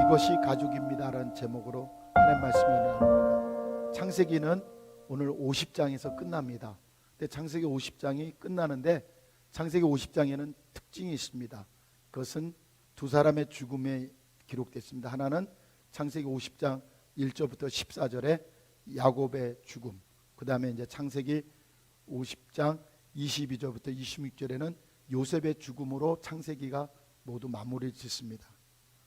이것이 가족입니다라는 제목으로 하나님 말씀이 나옵니다. 창세기는 오늘 50장에서 끝납니다. 근데 창세기 50장이 끝나는데 창세기 50장에는 특징이 있습니다. 그것은 두 사람의 죽음에 기록됐습니다. 하나는 창세기 50장 1절부터 14절에 야곱의 죽음, 그 다음에 이제 창세기 50장 22절부터 26절에는 요셉의 죽음으로 창세기가 모두 마무리 짓습니다.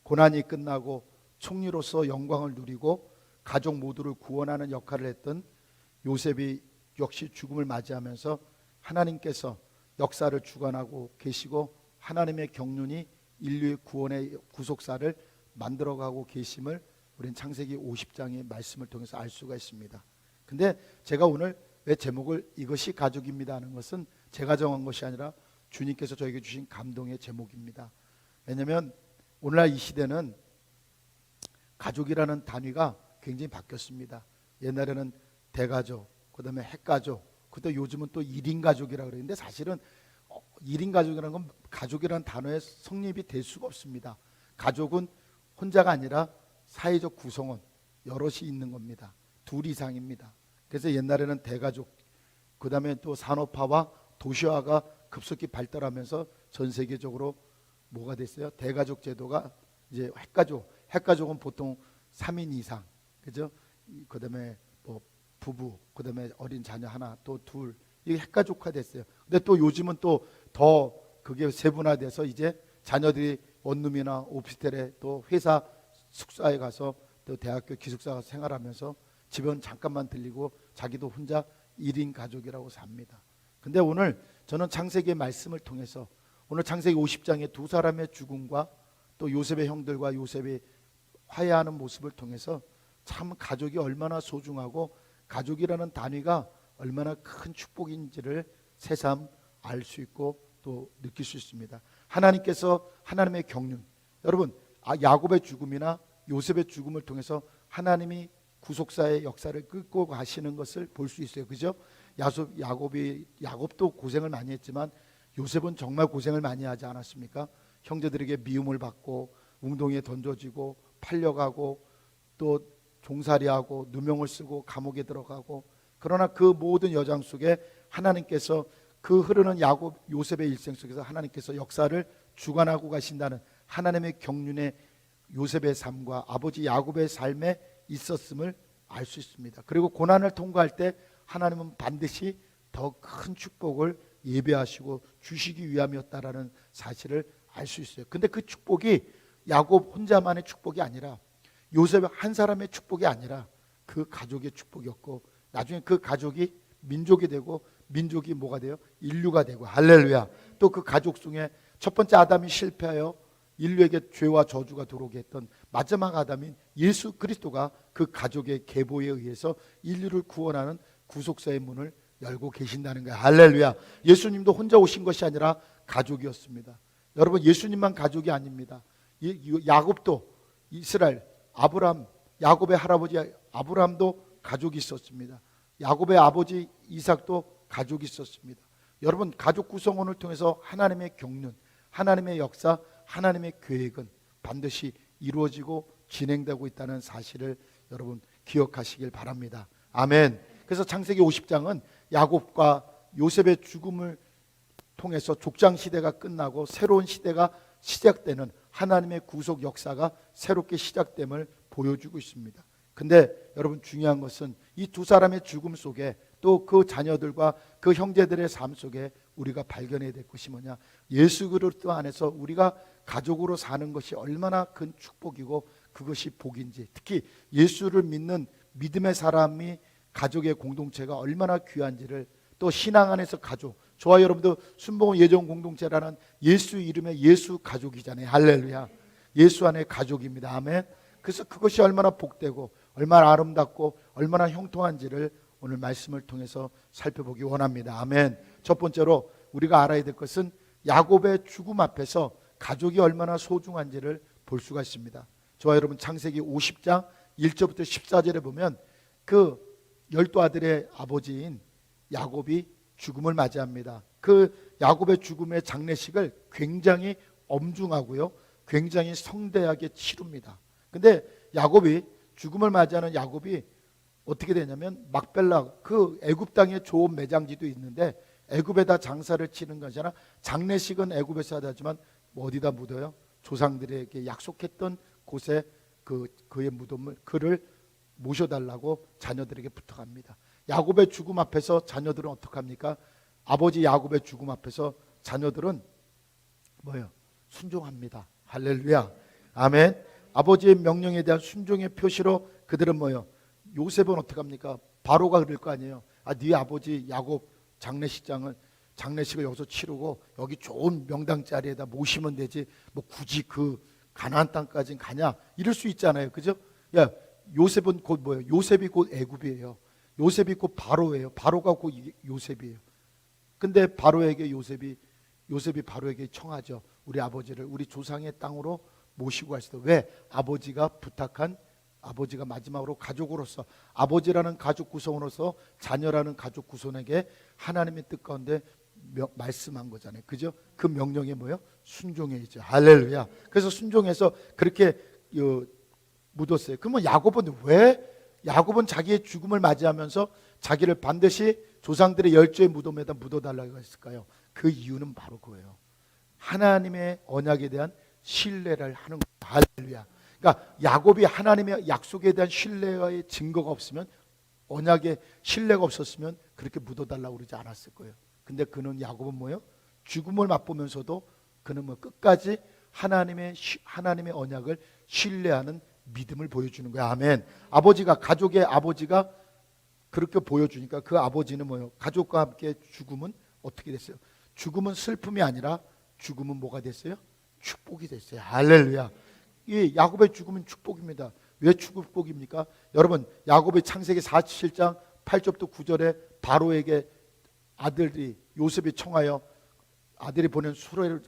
고난이 끝나고 총리로서 영광을 누리고 가족 모두를 구원하는 역할을 했던 요셉이 역시 죽음을 맞이하면서 하나님께서 역사를 주관하고 계시고 하나님의 경륜이 인류의 구원의 구속사를 만들어가고 계심을 우리는 창세기 50장의 말씀을 통해서 알 수가 있습니다. 근데 제가 오늘 왜 제목을 이것이 가족입니다 하는 것은 제가 정한 것이 아니라 주님께서 저에게 주신 감동의 제목입니다. 왜냐하면 오늘날 이 시대는 가족이라는 단위가 굉장히 바뀌었습니다. 옛날에는 대가족, 그 다음에 핵가족, 그때 요즘은 또 1인 가족이라고 그러는데 사실은 1인 가족이라는 건 가족이라는 단어에 성립이 될 수가 없습니다. 가족은 혼자가 아니라 사회적 구성원, 여럿이 있는 겁니다. 둘 이상입니다. 그래서 옛날에는 대가족, 그 다음에 또 산업화와 도시화가 급속히 발달하면서 전 세계적으로 뭐가 됐어요? 대가족 제도가 이제 핵가족은 보통 3인 이상, 그죠? 그 다음에 뭐 부부, 그 다음에 어린 자녀 하나, 또 둘, 이게 핵가족화 됐어요. 근데 또 요즘은 또 더 그게 세분화돼서 이제 자녀들이 원룸이나 오피스텔에 또 회사 숙사에 가서 또 대학교 기숙사 가서 생활하면서 집은 잠깐만 들리고 자기도 혼자 1인 가족이라고 삽니다. 근데 오늘 저는 창세기의 말씀을 통해서 오늘 창세기 50장의 두 사람의 죽음과 또 요셉의 형들과 요셉이 화해하는 모습을 통해서 참 가족이 얼마나 소중하고 가족이라는 단위가 얼마나 큰 축복인지를 새삼 알 수 있고 또 느낄 수 있습니다. 하나님께서 하나님의 경륜, 여러분 야곱의 죽음이나 요셉의 죽음을 통해서 하나님이 구속사의 역사를 끌고 가시는 것을 볼 수 있어요. 그죠? 야곱도 고생을 많이 했지만 요셉은 정말 고생을 많이 하지 않았습니까? 형제들에게 미움을 받고 웅덩이에 던져지고 팔려가고 또 종살이하고 누명을 쓰고 감옥에 들어가고, 그러나 그 모든 여정 속에 하나님께서 그 흐르는 요셉의 일생 속에서 하나님께서 역사를 주관하고 가신다는 하나님의 경륜에 요셉의 삶과 아버지 야곱의 삶에 있었음을 알 수 있습니다. 그리고 고난을 통과할 때 하나님은 반드시 더 큰 축복을 예배하시고 주시기 위함이었다라는 사실을 알 수 있어요. 근데 그 축복이 야곱 혼자만의 축복이 아니라 요셉 한 사람의 축복이 아니라 그 가족의 축복이었고, 나중에 그 가족이 민족이 되고 민족이 뭐가 돼요? 인류가 되고, 할렐루야. 또 그 가족 중에 첫 번째 아담이 실패하여 인류에게 죄와 저주가 들어오게 했던 마지막 아담인 예수 그리스도가 그 가족의 계보에 의해서 인류를 구원하는 구속사의 문을 열고 계신다는 거예요. 할렐루야. 예수님도 혼자 오신 것이 아니라 가족이었습니다. 여러분, 예수님만 가족이 아닙니다. 야곱도, 이스라엘, 아브라함, 야곱의 할아버지 아브라함도 가족이 있었습니다. 야곱의 아버지 이삭도 가족이 있었습니다. 여러분, 가족 구성원을 통해서 하나님의 경륜, 하나님의 역사, 하나님의 계획은 반드시 이루어지고 진행되고 있다는 사실을 여러분 기억하시길 바랍니다. 아멘. 그래서 창세기 50장은 야곱과 요셉의 죽음을 통해서 족장 시대가 끝나고 새로운 시대가 시작되는 하나님의 구속 역사가 새롭게 시작됨을 보여주고 있습니다. 근데 여러분, 중요한 것은 이 두 사람의 죽음 속에 또 그 자녀들과 그 형제들의 삶 속에 우리가 발견해야 될 것이 뭐냐? 예수 그리스도 안에서 우리가 가족으로 사는 것이 얼마나 큰 축복이고 그것이 복인지, 특히 예수를 믿는 믿음의 사람이 가족의 공동체가 얼마나 귀한지를, 또 신앙 안에서 가족, 저와 여러분도 순복음 예정 공동체라는 예수 이름의 예수 가족이잖아요. 할렐루야. 예수 안에 가족입니다. 아멘. 그래서 그것이 얼마나 복되고 얼마나 아름답고 얼마나 형통한지를 오늘 말씀을 통해서 살펴보기 원합니다. 아멘. 첫 번째로 우리가 알아야 될 것은 야곱의 죽음 앞에서 가족이 얼마나 소중한지를 볼 수가 있습니다. 저와 여러분, 창세기 50장 1절부터 14절에 보면 그 12아들의 아버지인 야곱이 죽음을 맞이합니다. 그 야곱의 죽음의 장례식을 굉장히 엄중하고요, 굉장히 성대하게 치릅니다. 근데 야곱이 죽음을 맞이하는 야곱이 어떻게 되냐면 막벨라 그 애굽 땅에 좋은 매장지도 있는데 애굽에다 장사를 치는 것이나 장례식은 애굽에서 하지만 어디다 묻어요? 조상들에게 약속했던 곳에 그의 무덤을 그를 모셔달라고 자녀들에게 부탁합니다. 야곱의 죽음 앞에서 자녀들은 어떡합니까? 아버지 야곱의 죽음 앞에서 자녀들은 뭐예요? 순종합니다. 할렐루야. 아멘. 아버지의 명령에 대한 순종의 표시로 그들은 뭐예요? 요셉은 어떡합니까? 바로가 그럴 거 아니에요. 네 아버지 야곱 장례식을 여기서 치르고 여기 좋은 명당 자리에다 모시면 되지 뭐 굳이 그 가나안 땅까지 가냐 이럴 수 있잖아요. 그죠? 야, 요셉은 곧 뭐예요? 요셉이 곧 애굽이에요. 요셉이 곧 바로예요. 바로가 곧 요셉이에요. 근데 바로에게 요셉이 바로에게 청하죠. 우리 아버지를 우리 조상의 땅으로 모시고 가시다. 왜? 아버지가 마지막으로 가족으로서 아버지라는 가족 구성으로서 자녀라는 가족 구성에게 하나님의 뜻 가운데 말씀한 거잖아요. 그죠? 그 명령이 뭐예요? 순종해야죠. 할렐루야. 그래서 순종해서 그렇게 묻었어요. 그러면 야곱은 자기의 죽음을 맞이하면서 자기를 반드시 조상들의 열조의 무덤에다 묻어달라고 했을까요? 그 이유는 바로 그거예요. 하나님의 언약에 대한 신뢰를 하는 거예요. 할렐루야. 그러니까 야곱이 하나님의 약속에 대한 신뢰의 증거가 없으면 언약에 신뢰가 없었으면 그렇게 묻어달라고 그러지 않았을 거예요. 근데 야곱은 뭐예요? 죽음을 맛보면서도 그는 끝까지 하나님의 언약을 신뢰하는 믿음을 보여주는 거야. 아멘. 가족의 아버지가 그렇게 보여주니까 그 아버지는 뭐예요? 가족과 함께 죽음은 어떻게 됐어요? 죽음은 슬픔이 아니라 죽음은 뭐가 됐어요? 축복이 됐어요. 할렐루야. 이 야곱의 죽음은 축복입니다. 왜 축복입니까? 여러분, 야곱의 창세기 47장 8절부터 9절에 바로에게 아들이 요셉이 청하여 아들이 보낸 수레를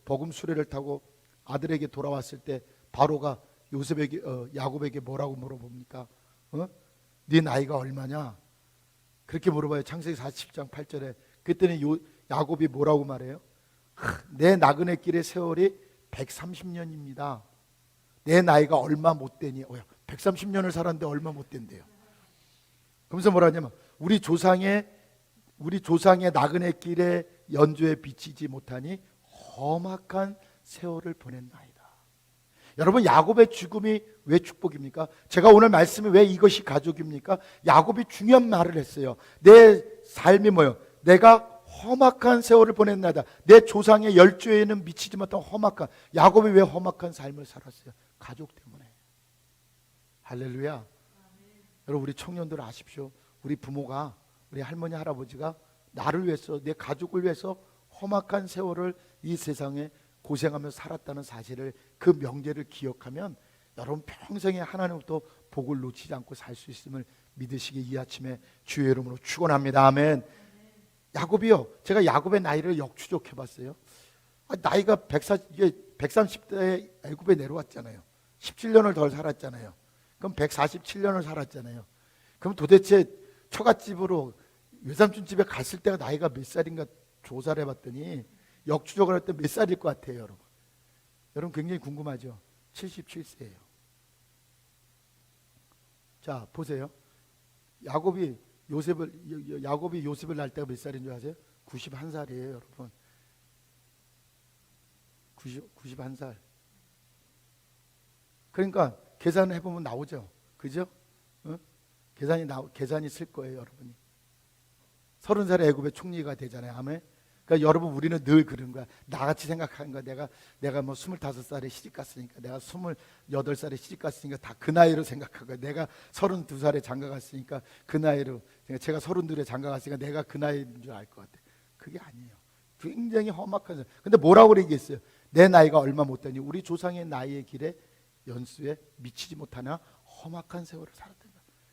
버금 수레를 타고 아들에게 돌아왔을 때 바로가 야곱에게 뭐라고 물어봅니까? 네 나이가 얼마냐? 그렇게 물어봐요. 창세기 47장 8절에. 그랬더니 야곱이 뭐라고 말해요? 내 나그네 길의 세월이 130년입니다. 내 나이가 얼마 못 되니? 130년을 살았는데 얼마 못 된대요. 그러면서 뭐라 하냐면 우리 조상의 나그네 길에 연조에 비치지 못하니 험악한 세월을 보냈나이다. 여러분, 야곱의 죽음이 왜 축복입니까? 제가 오늘 말씀이 왜 이것이 가족입니까? 야곱이 중요한 말을 했어요. 내 삶이 뭐예요? 내가 험악한 세월을 보냈나이다. 내 조상의 열조에는 미치지 못한 험악한. 야곱이 왜 험악한 삶을 살았어요? 가족 때문에. 할렐루야. 여러분, 우리 청년들 아십시오. 우리 부모가, 우리 할머니 할아버지가 나를 위해서, 내 가족을 위해서 험악한 세월을 이 세상에 고생하며 살았다는 사실을, 그 명제를 기억하면 여러분 평생에 하나님부터 복을 놓치지 않고 살 수 있음을 믿으시기 이 아침에 주의 이름으로 축원합니다. 아멘. 야곱이요, 제가 야곱의 나이를 역추적해 봤어요. 나이가 130대에 애굽에 내려왔잖아요. 17년을 덜 살았잖아요. 그럼 147년을 살았잖아요. 그럼 도대체 처갓집으로 외삼촌 집에 갔을 때가 나이가 몇 살인가 조사를 해봤더니 역추적을 할 때 몇 살일 것 같아요, 여러분? 여러분 굉장히 궁금하죠? 77세예요. 자, 보세요. 야곱이 요셉을 낳을 때가 몇 살인 줄 아세요? 91살이에요, 여러분. 91살. 그러니까 계산을 해보면 나오죠, 그죠? 계산이 쓸 거예요, 여러분이. 30살에 애굽의 총리가 되잖아요. 아멘. 그러니까 여러분, 우리는 늘 그런 거야. 나같이 생각하는 거야. 내가 뭐 25살에 시집 갔으니까, 내가 28살에 시집 갔으니까 다 그 나이로 생각하고, 내가 32살에 장가 갔으니까 그 나이로, 제가 32에 장가 갔으니까 내가 그 나이인 줄 알 것 같아. 그게 아니에요. 굉장히 험악한. 근데 뭐라고 얘기했어요? 내 나이가 얼마 못 되니 우리 조상의 나이의 길에 연수에 미치지 못하나 험악한 세월을 살았다.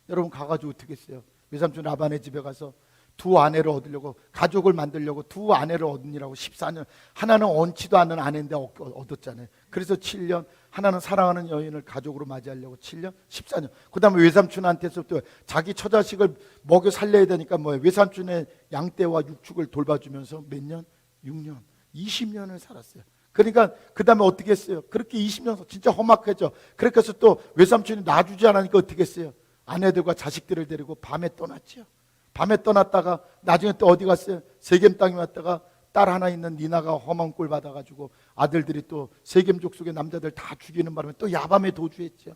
여러분, 가가지고 어떻게 했어요? 외삼촌 라반의 집에 가서 두 아내를 얻으려고, 가족을 만들려고 두 아내를 얻으니라고 14년, 하나는 얹지도 않는 아내인데 얻었잖아요. 그래서 7년, 하나는 사랑하는 여인을 가족으로 맞이하려고 7년, 14년. 그 다음에 외삼촌한테서부터 자기 처자식을 먹여 살려야 되니까 외삼촌의 양떼와 육축을 돌봐주면서 몇 년? 6년, 20년을 살았어요. 그러니까 그 다음에 어떻게 했어요? 그렇게 20년 진짜 험악해져. 그렇게 해서 또 외삼촌이 놔주지 않으니까 어떻게 했어요? 아내들과 자식들을 데리고 밤에 떠났죠. 밤에 떠났다가 나중에 또 어디 갔어요? 세겜 땅에 왔다가 딸 하나 있는 니나가 험한 꼴 받아가지고 아들들이 또 세겜 족속의 남자들 다 죽이는 바람에 또 야밤에 도주했죠.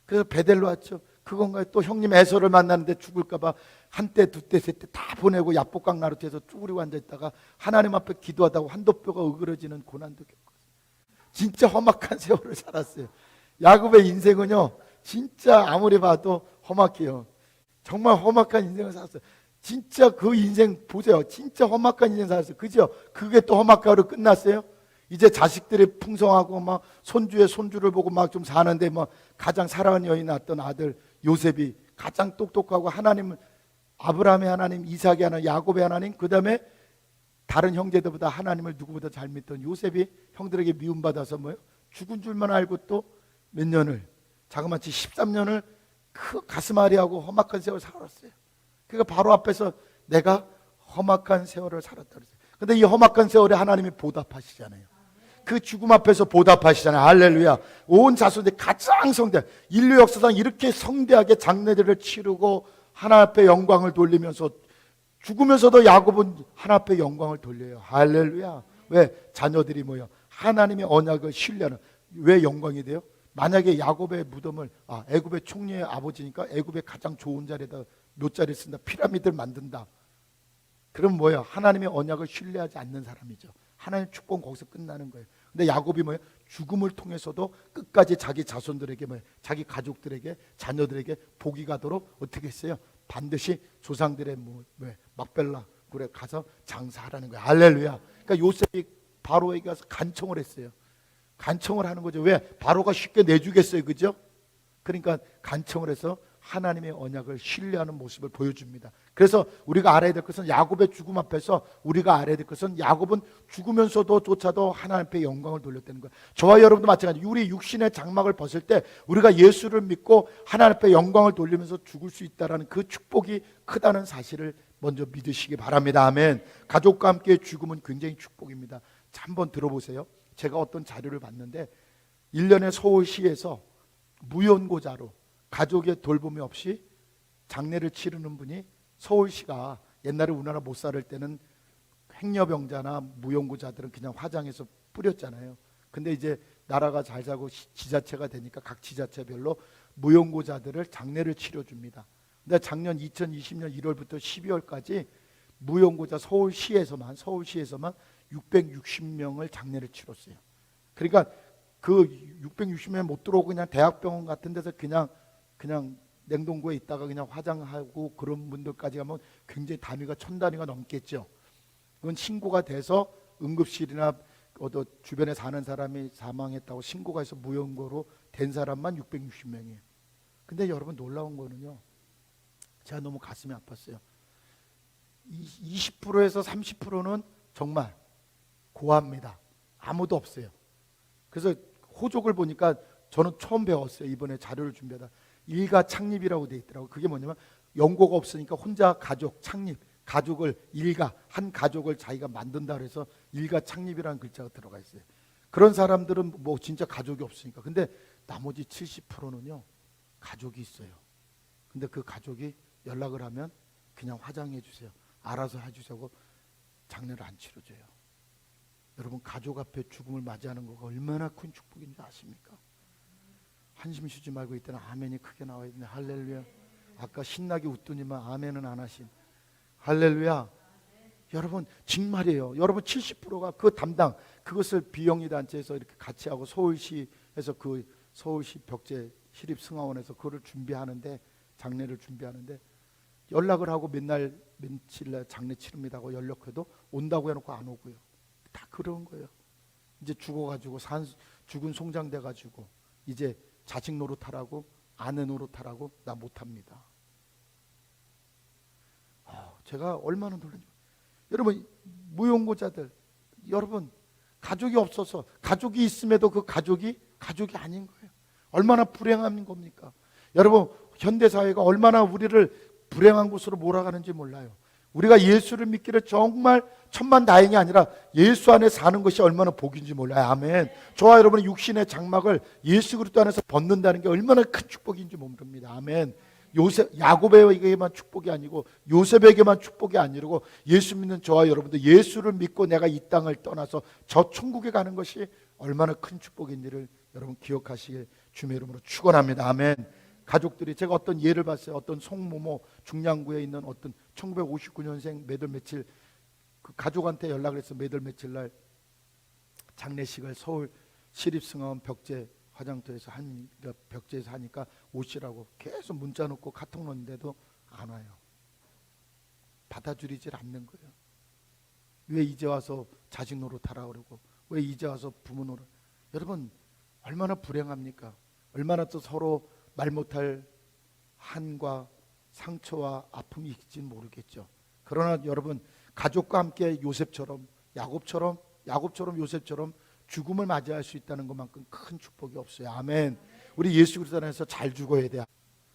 그래서 베델로 왔죠. 그건가요? 또 형님 에서를 만나는데 죽을까봐 한때 두때 셋때 다 보내고 야복강 나루트에서 쭈그리고 앉아있다가 하나님 앞에 기도하다가 환도뼈가 으그러지는 고난도 겪었어요. 진짜 험악한 세월을 살았어요. 야곱의 인생은요 진짜 아무리 봐도 험악해요. 정말 험악한 인생을 살았어요. 진짜 그 인생 보세요. 진짜 험악한 인생 살았어요. 그죠? 그게 또 험악하로 끝났어요? 이제 자식들이 풍성하고 막 손주의 손주를 보고 막 좀 사는데 뭐 가장 사랑하는 여인이 낳았던 아들 요셉이 가장 똑똑하고 하나님을 아브라함의 하나님, 이삭의 하나님, 야곱의 하나님, 그 다음에 다른 형제들보다 하나님을 누구보다 잘 믿던 요셉이 형들에게 미움받아서 뭐요? 죽은 줄만 알고 또 몇 년을 자그마치 13년을 그 가슴앓이하고 험악한 세월을 살았어요. 그러니까 바로 앞에서 내가 험악한 세월을 살았다 그랬어요. 근데 이 험악한 세월에 하나님이 보답하시잖아요. 그 죽음 앞에서 보답하시잖아요. 할렐루야. 온 자손들 가장 성대한 인류 역사상 이렇게 성대하게 장례들을 치르고 하나님 앞에 영광을 돌리면서 죽으면서도 야곱은 하나님 앞에 영광을 돌려요. 할렐루야. 왜? 자녀들이 뭐예요? 하나님의 언약을 신뢰하는. 왜 영광이 돼요? 만약에 야곱의 무덤을 애굽의 총리의 아버지니까 애굽의 가장 좋은 자리에다 몇 자리를 쓴다. 피라미드를 만든다. 그럼 뭐예요? 하나님의 언약을 신뢰하지 않는 사람이죠. 하나님의 축복은 거기서 끝나는 거예요. 근데 야곱이 뭐예요? 죽음을 통해서도 끝까지 자기 자손들에게 뭐예요? 자기 가족들에게 자녀들에게 복이 가도록 어떻게 했어요? 반드시 조상들의 막벨라 굴에 가서 장사하라는 거예요. 할렐루야. 그러니까 요셉이 바로에게 가서 간청을 했어요. 간청을 하는 거죠. 왜? 바로가 쉽게 내주겠어요. 그죠? 그러니까 간청을 해서 하나님의 언약을 신뢰하는 모습을 보여줍니다. 그래서 우리가 알아야 될 것은 야곱의 죽음 앞에서 우리가 알아야 될 것은 야곱은 죽으면서도 조차도 하나님 앞에 영광을 돌렸다는 거예요. 저와 여러분도 마찬가지예요. 우리 육신의 장막을 벗을 때 우리가 예수를 믿고 하나님 앞에 영광을 돌리면서 죽을 수 있다는 그 축복이 크다는 사실을 먼저 믿으시기 바랍니다. 아멘. 가족과 함께 죽음은 굉장히 축복입니다. 자, 한번 들어보세요. 제가 어떤 자료를 봤는데 1년에 서울시에서 무연고자로 가족의 돌봄이 없이 장례를 치르는 분이 서울시가 옛날에 우리나라 못 살을 때는 행여병자나 무연고자들은 그냥 화장해서 뿌렸잖아요. 근데 이제 나라가 잘 살고 지자체가 되니까 각 지자체별로 무연고자들을 장례를 치러줍니다. 근데 작년 2020년 1월부터 12월까지 무연고자 서울시에서만 660명을 장례를 치렀어요. 그러니까 그 660명 못 들어오고 그냥 대학병원 같은 데서 그냥 냉동고에 있다가 그냥 화장하고 그런 분들까지 가면 굉장히 단위가 1000단위가 넘겠죠. 그건 신고가 돼서 응급실이나 주변에 사는 사람이 사망했다고 신고가 해서 무연고로 된 사람만 660명이에요. 근데 여러분 놀라운 거는요. 제가 너무 가슴이 아팠어요. 20%에서 30%는 정말 고아입니다. 아무도 없어요. 그래서 호족을 보니까 저는 처음 배웠어요. 이번에 자료를 준비하다. 일가 창립이라고 돼 있더라고요. 그게 뭐냐면 연고가 없으니까 혼자 가족 창립, 가족을 일가, 한 가족을 자기가 만든다 그래서 일가 창립이라는 글자가 들어가 있어요. 그런 사람들은 뭐 진짜 가족이 없으니까. 근데 나머지 70%는요. 가족이 있어요. 근데 그 가족이 연락을 하면 그냥 화장해 주세요. 알아서 해주자고 장례를 안 치러줘요. 여러분 가족 앞에 죽음을 맞이하는 거가 얼마나 큰 축복인지 아십니까? 한숨 쉬지 말고 이때는 아멘이 크게 나와야 되네. 할렐루야. 아까 신나게 웃더니만 아멘은 안 하신. 할렐루야. 여러분 정말이에요. 여러분 70%가 그 담당 그것을 비영리 단체에서 이렇게 같이 하고 서울시에서 그 서울시 벽제 시립승하원에서 그거를 준비하는데 장례를 준비하는데 연락을 하고 맨날 며칠날 장례 치릅니다 하고 연락해도 온다고 해놓고 안 오고요. 다 그런 거예요. 이제 죽어가지고 죽은 송장돼가지고 이제 자식 노릇하라고 아내 노릇하라고 나 못합니다. 제가 얼마나 놀랐는지. 여러분 무용고자들 여러분 가족이 없어서 가족이 있음에도 그 가족이 아닌 거예요. 얼마나 불행한 겁니까? 여러분 현대사회가 얼마나 우리를 불행한 곳으로 몰아가는지 몰라요. 우리가 예수를 믿기를 정말 천만다행이 아니라 예수 안에 사는 것이 얼마나 복인지 몰라요. 아멘. 저와 여러분의 육신의 장막을 예수 그리스도 안에서 벗는다는 게 얼마나 큰 축복인지 모릅니다. 아멘. 야곱에게만 축복이 아니고 요셉에게만 축복이 아니고 예수 믿는 저와 여러분들, 예수를 믿고 내가 이 땅을 떠나서 저 천국에 가는 것이 얼마나 큰 축복인지를 여러분 기억하시길 주님의 이름으로 축원합니다. 아멘. 가족들이, 제가 어떤 예를 봤어요. 어떤 송모모 중량구에 있는 어떤 1959년생 몇월 며칠 그 가족한테 연락을 해서 몇월 며칠 날 장례식을 서울 시립승하원 벽제 화장터에서 그러니까 벽제에서 하니까 오시라고 계속 문자 넣고 카톡 넣는데도 안 와요. 받아주질 않는 거예요. 왜 이제 와서 자식 노릇하라 그러고, 왜 이제 와서 부모 노릇. 여러분 얼마나 불행합니까? 얼마나 또 서로 말 못할 한과 상처와 아픔이 있을지는 모르겠죠. 그러나 여러분, 가족과 함께 요셉처럼 요셉처럼 죽음을 맞이할 수 있다는 것만큼 큰 축복이 없어요. 아멘. 우리 예수 그리스도 안에서 잘 죽어야 돼.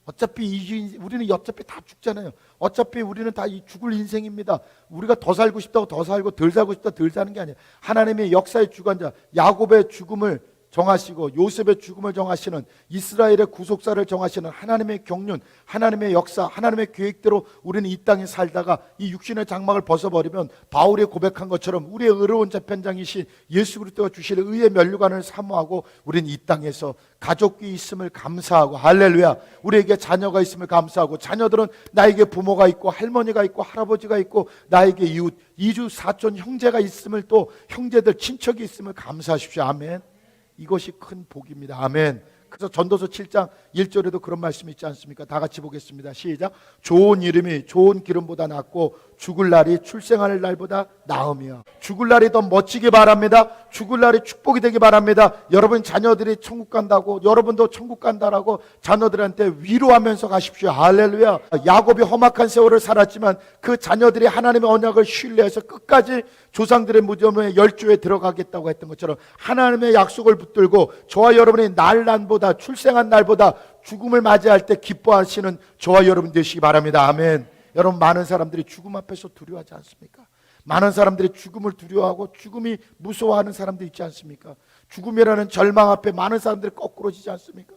어차피 우리는 어차피 다 죽잖아요. 어차피 우리는 다 죽을 인생입니다. 우리가 더 살고 싶다고 더 살고 덜 살고 싶다고 덜 사는 게 아니에요. 하나님의 역사의 주관자, 야곱의 죽음을 정하시고 요셉의 죽음을 정하시는, 이스라엘의 구속사를 정하시는 하나님의 경륜, 하나님의 역사, 하나님의 계획대로 우리는 이 땅에 살다가 이 육신의 장막을 벗어버리면 바울이 고백한 것처럼 우리의 의로운 재판장이신 예수 그리스도가 주실 의의 면류관을 사모하고 우리는 이 땅에서 가족이 있음을 감사하고, 할렐루야, 우리에게 자녀가 있음을 감사하고, 자녀들은 나에게 부모가 있고 할머니가 있고 할아버지가 있고 나에게 이웃, 이주 사촌 형제가 있음을, 또 형제들 친척이 있음을 감사하십시오. 아멘. 이것이 큰 복입니다. 아멘. 그래서 전도서 7장 1절에도 그런 말씀이 있지 않습니까? 다 같이 보겠습니다. 시작. 좋은 이름이 좋은 기름보다 낫고 죽을 날이 출생할 날보다 나음이야. 죽을 날이 더 멋지게 바랍니다. 죽을 날이 축복이 되기 바랍니다. 여러분 자녀들이 천국 간다고, 여러분도 천국 간다라고 자녀들한테 위로하면서 가십시오. 할렐루야. 야곱이 험악한 세월을 살았지만 그 자녀들이 하나님의 언약을 신뢰해서 끝까지 조상들의 무덤에 열조에 들어가겠다고 했던 것처럼 하나님의 약속을 붙들고 저와 여러분이 날보다, 출생한 날보다 죽음을 맞이할 때 기뻐하시는 저와 여러분 되시기 바랍니다. 아멘. 여러분, 많은 사람들이 죽음 앞에서 두려워하지 않습니까? 많은 사람들이 죽음을 두려워하고 죽음이 무서워하는 사람들 있지 않습니까? 죽음이라는 절망 앞에 많은 사람들이 거꾸로지지 않습니까?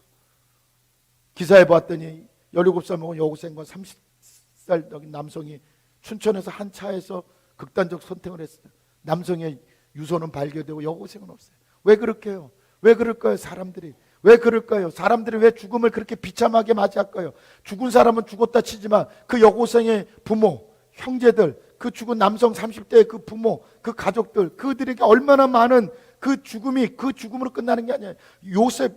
기사에 보았더니 17살 먹은 여고생과 30살 남성이 춘천에서 한 차에서 극단적 선택을 했어요. 남성의 유서는 발견되고 여고생은 없어요. 왜 그럴까요? 왜 그럴까요? 사람들이 왜 그럴까요? 사람들이 왜 죽음을 그렇게 비참하게 맞이할까요? 죽은 사람은 죽었다 치지만 그 여고생의 부모, 형제들, 그 죽은 남성 30대의 그 부모, 그 가족들, 그들에게 얼마나 많은 그 죽음이 그 죽음으로 끝나는 게 아니에요.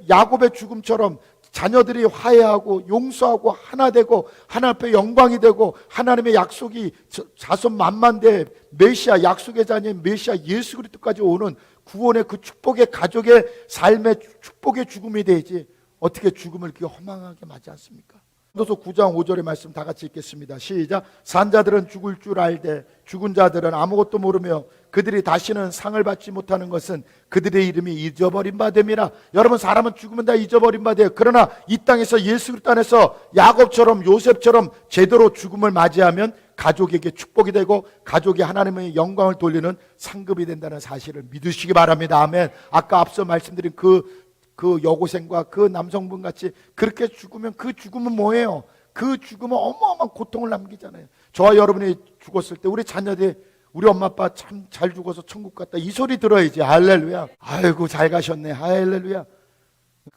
야곱의 죽음처럼 자녀들이 화해하고 용서하고 하나 되고 하나님 앞에 영광이 되고 하나님의 약속이 자손 만만대 메시아, 약속의 자녀인 메시아 예수 그리스도까지 오는 구원의 그 축복의 가족의 삶의 축복의 죽음이 되지, 어떻게 죽음을 그렇게 허망하게 맞지 않습니까? 전도서 9장 5절의 말씀 다 같이 읽겠습니다. 시작. 산자들은 죽을 줄 알되 죽은 자들은 아무것도 모르며 그들이 다시는 상을 받지 못하는 것은 그들의 이름이 잊어버린 바 됨이라. 여러분, 사람은 죽으면 다 잊어버린 바 돼요. 그러나 이 땅에서 예수 그리스도 안에서 야곱처럼 요셉처럼 제대로 죽음을 맞이하면 가족에게 축복이 되고 가족이 하나님의 영광을 돌리는 상급이 된다는 사실을 믿으시기 바랍니다. 아멘. 아까 앞서 말씀드린 그 여고생과 그 남성분 같이 그렇게 죽으면 그 죽음은 뭐예요? 그 죽음은 어마어마한 고통을 남기잖아요. 저와 여러분이 죽었을 때 우리 자녀들이 우리 엄마 아빠 참 잘 죽어서 천국 갔다 이 소리 들어야지. 할렐루야. 아이고 잘 가셨네. 할렐루야.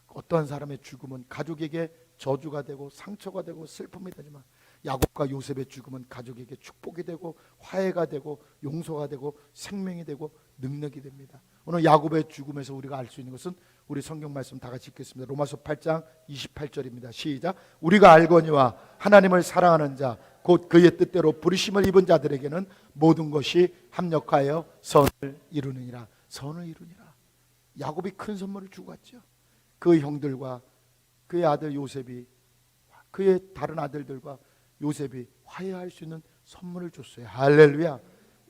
어떠한 사람의 죽음은 가족에게 저주가 되고 상처가 되고 슬픔이 되지만 야곱과 요셉의 죽음은 가족에게 축복이 되고 화해가 되고 용서가 되고 생명이 되고 능력이 됩니다. 오늘 야곱의 죽음에서 우리가 알 수 있는 것은 우리 성경 말씀 다 같이 읽겠습니다. 로마서 8장 28절입니다. 시작. 우리가 알거니와 하나님을 사랑하는 자 곧 그의 뜻대로 부르심을 입은 자들에게는 모든 것이 합력하여 선을 이루느니라. 선을 이루니라. 야곱이 큰 선물을 주고 갔죠. 그 형들과 그의 아들 요셉이, 그의 다른 아들들과 요셉이 화해할 수 있는 선물을 줬어요. 할렐루야.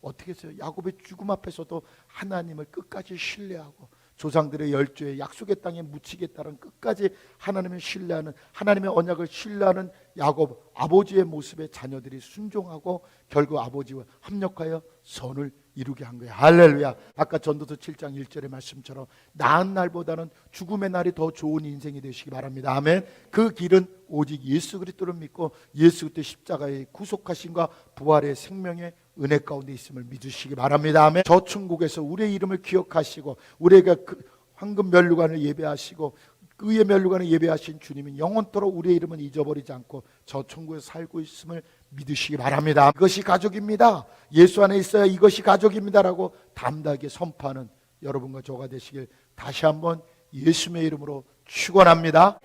어떻게 했어요? 야곱의 죽음 앞에서도 하나님을 끝까지 신뢰하고 조상들의 열조에 약속의 땅에 묻히겠다는 끝까지 하나님을 신뢰하는, 하나님의 언약을 신뢰하는 야곱 아버지의 모습에 자녀들이 순종하고 결국 아버지와 합력하여 선을 이루게 한 거예요. 할렐루야. 아까 전도서 7장 1절의 말씀처럼 나은 날보다는 죽음의 날이 더 좋은 인생이 되시기 바랍니다. 아멘. 그 길은 오직 예수 그리스도를 믿고 예수 그리스도 십자가의 구속하심과 부활의 생명의 은혜 가운데 있음을 믿으시기 바랍니다. 아멘. 저 천국에서 우리의 이름을 기억하시고 우리가 그 황금 면류관을 예배하시고 의의 면류관을 예배하신 주님은 영원토록 우리의 이름은 잊어버리지 않고 저 천국에서 살고 있음을 믿으시기 바랍니다. 이것이 가족입니다. 예수 안에 있어야 이것이 가족입니다라고 담대하게 선포하는 여러분과 저가 되시길 다시 한번 예수님의 이름으로 축원합니다.